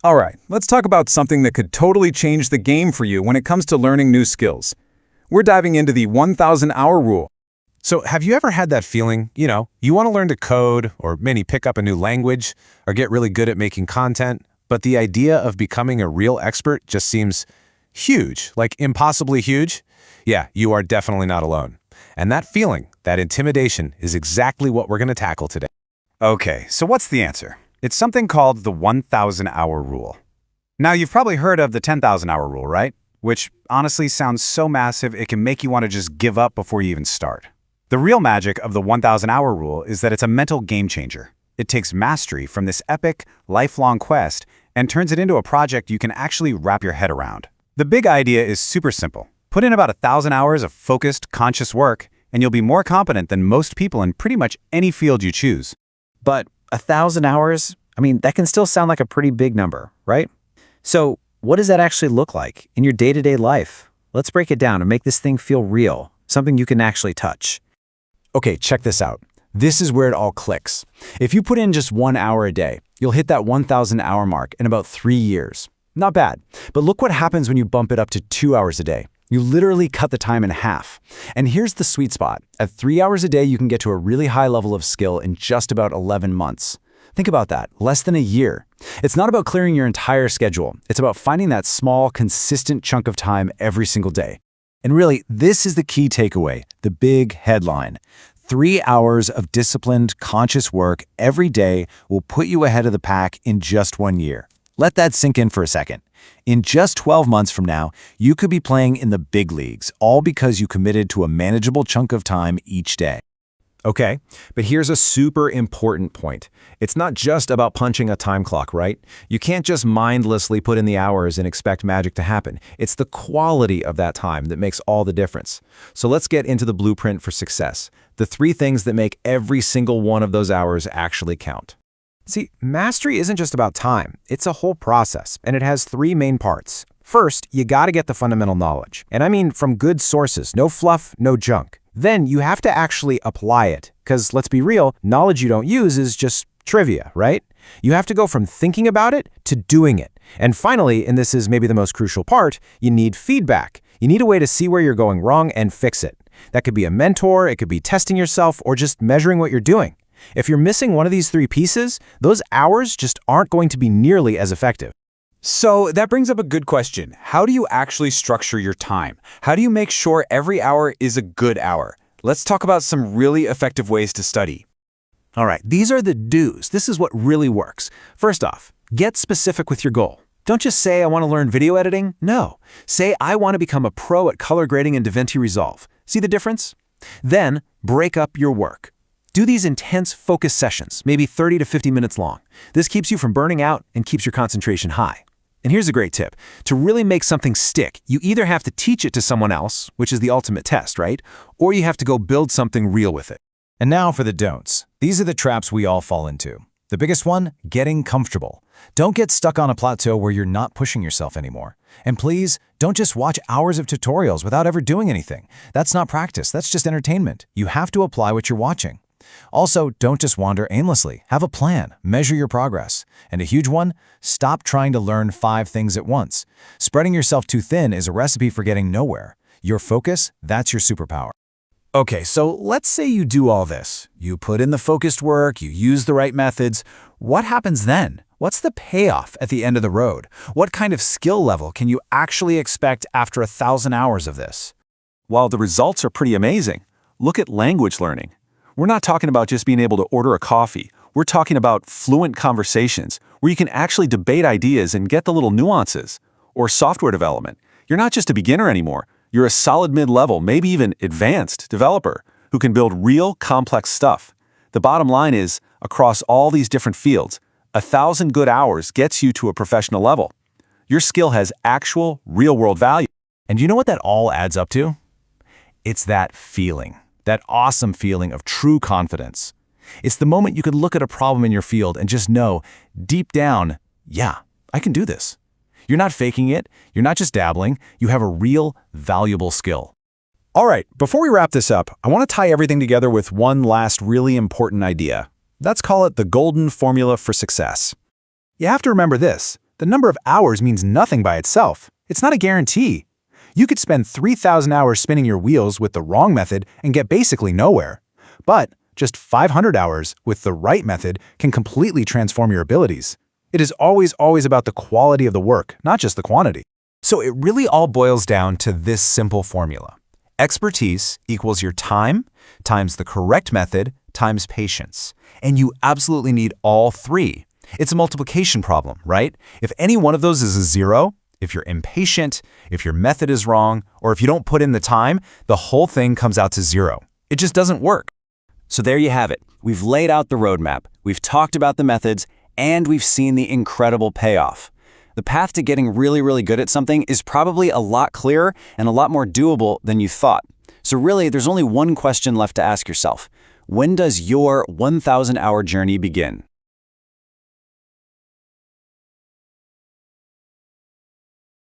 All right, let's talk about something that could totally change the game for you when it comes to learning new skills. We're diving into the 1,000-hour rule. So have you ever had that feeling, you want to learn to code or maybe pick up a new language or get really good at making content, but the idea of becoming a real expert just seems huge, like impossibly huge? Yeah, you are definitely not alone. And that feeling, that intimidation, is exactly what we're going to tackle today. Okay, so what's the answer? It's something called the 1,000-hour rule. Now, you've probably heard of the 10,000-hour rule, right? Which honestly sounds so massive it can make you want to just give up before you even start. The real magic of the 1,000-hour rule is that it's a mental game changer. It takes mastery from this epic, lifelong quest and turns it into a project you can actually wrap your head around. The big idea is super simple. Put in about 1,000 hours of focused, conscious work, and you'll be more competent than most people in pretty much any field you choose. But 1,000 hours, that can still sound like a pretty big number, right? So what does that actually look like in your day-to-day life? Let's break it down and make this thing feel real, something you can actually touch. Okay, check this out. This is where it all clicks. If you put in just 1 hour a day, you'll hit that 1,000-hour mark in about 3 years. Not bad, but look what happens when you bump it up to 2 hours a day. You literally cut the time in half. And here's the sweet spot. At 3 hours a day, you can get to a really high level of skill in just about 11 months. Think about that, less than a year. It's not about clearing your entire schedule. It's about finding that small, consistent chunk of time every single day. And really, this is the key takeaway, the big headline. 3 hours of disciplined, conscious work every day will put you ahead of the pack in just 1 year. Let that sink in for a second. In just 12 months from now, you could be playing in the big leagues, all because you committed to a manageable chunk of time each day. Okay, but here's a super important point. It's not just about punching a time clock, right? You can't just mindlessly put in the hours and expect magic to happen. It's the quality of that time that makes all the difference. So let's get into the blueprint for success. The 3 things that make every single one of those hours actually count. See, mastery isn't just about time. It's a whole process, and it has 3 main parts. First, you gotta get the fundamental knowledge. And I mean from good sources, no fluff, no junk. Then you have to actually apply it, because let's be real, knowledge you don't use is just trivia, right? You have to go from thinking about it to doing it. And finally, and this is maybe the most crucial part, you need feedback. You need a way to see where you're going wrong and fix it. That could be a mentor, it could be testing yourself, or just measuring what you're doing. If you're missing one of these 3 pieces, those hours just aren't going to be nearly as effective. So that brings up a good question. How do you actually structure your time? How do you make sure every hour is a good hour? Let's talk about some really effective ways to study. All right, these are the do's. This is what really works. First off, get specific with your goal. Don't just say, I want to learn video editing. No, say, I want to become a pro at color grading and DaVinci Resolve. See the difference? Then break up your work. Do these intense focus sessions, maybe 30 to 50 minutes long. This keeps you from burning out and keeps your concentration high. And here's a great tip. To really make something stick, you either have to teach it to someone else, which is the ultimate test, right? Or you have to go build something real with it. And now for the don'ts. These are the traps we all fall into. The biggest one, getting comfortable. Don't get stuck on a plateau where you're not pushing yourself anymore. And please, don't just watch hours of tutorials without ever doing anything. That's not practice, that's just entertainment. You have to apply what you're watching. Also, don't just wander aimlessly. Have a plan. Measure your progress. And a huge one, stop trying to learn 5 things at once. Spreading yourself too thin is a recipe for getting nowhere. Your focus, that's your superpower. Okay, so let's say you do all this. You put in the focused work, you use the right methods. What happens then? What's the payoff at the end of the road? What kind of skill level can you actually expect after 1,000 hours of this? While the results are pretty amazing, look at language learning. We're not talking about just being able to order a coffee. We're talking about fluent conversations where you can actually debate ideas and get the little nuances. Or software development. You're not just a beginner anymore. You're a solid mid-level, maybe even advanced developer who can build real complex stuff. The bottom line is, across all these different fields, 1,000 good hours gets you to a professional level. Your skill has actual, real-world value. And you know what that all adds up to? It's that feeling. That awesome feeling of true confidence. It's the moment you could look at a problem in your field and just know, deep down, yeah, I can do this. You're not faking it, you're not just dabbling, you have a real, valuable skill. All right, before we wrap this up, I want to tie everything together with one last really important idea. Let's call it the golden formula for success. You have to remember this. The number of hours means nothing by itself. It's not a guarantee. You could spend 3,000 hours spinning your wheels with the wrong method and get basically nowhere. But just 500 hours with the right method can completely transform your abilities. It is always about the quality of the work, not just the quantity. So it really all boils down to this simple formula. Expertise equals your time times the correct method times patience. And you absolutely need all three. It's a multiplication problem, right? If any one of those is a 0, if you're impatient, if your method is wrong, or if you don't put in the time, the whole thing comes out to 0. It just doesn't work. So there you have it. We've laid out the roadmap, we've talked about the methods, and we've seen the incredible payoff. The path to getting really good at something is probably a lot clearer and a lot more doable than you thought. So really, there's only one question left to ask yourself. When does your 1,000-hour journey begin?